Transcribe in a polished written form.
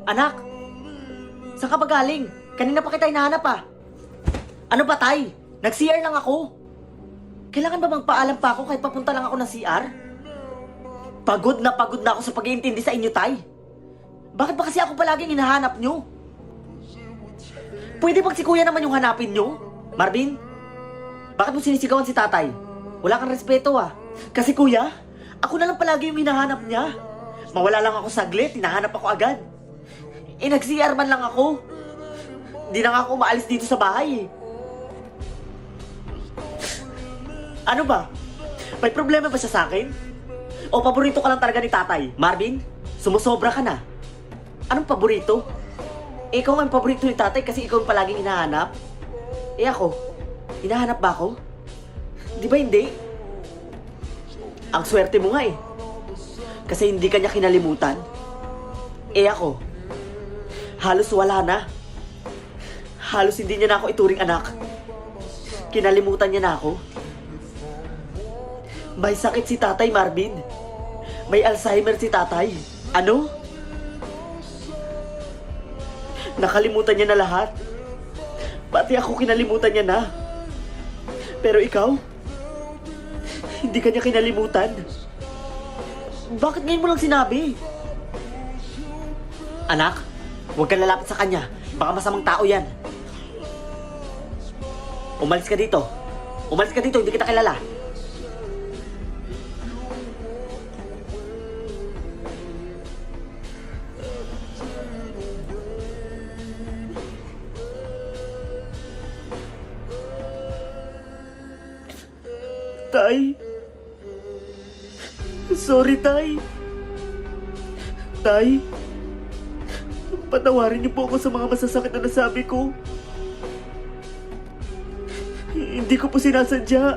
Anak, saan ka ba galing? Kanina pa kita hinahanap ah. Ano ba, Tay? Nag-CR lang ako. Kailangan ba magpaalam pa ako kahit papunta lang ako ng CR? Pagod na ako sa pag-iintindi sa inyo, Tay. Bakit ba kasi ako palaging hinahanap nyo? Pwede bang si Kuya naman yung hanapin nyo? Marvin? Bakit mo sinisigawan si Tatay? Wala kang respeto ah. Kasi Kuya, ako na lang palagi yung hinahanap niya. Mawala lang ako saglit, hinahanap ako agad. Nag-CR man lang ako. Di na nga ako umaalis dito sa bahay eh. Ano ba? May problema ba siya sa akin? O paborito ka lang talaga ni Tatay? Marvin, sumusobra ka na. Anong paborito? Ikaw nga yung paborito ni Tatay kasi ikaw yung palaging hinahanap. Ako, hinahanap ba ako? Di ba hindi? Ang swerte mo nga eh. Kasi hindi ka niya kinalimutan. Ako, halos wala na. Halos hindi niya na ako ituring anak. Kinalimutan niya na ako. May sakit si Tatay, Marvin. May Alzheimer si Tatay. Ano? Nakalimutan niya na lahat. Pati ako kinalimutan niya na. Pero ikaw, hindi ka niya kinalimutan. Bakit ngayon mo lang sinabi? Anak, huwag kang lalapit sa kanya. Baka masamang tao yan. Umalis ka dito. Umalis ka dito, hindi kita kilala. Tay. Sorry, Tay. Tay. Patawarin niyo po ako sa mga masasakit na nasabi ko. Hindi ko po sinasadya.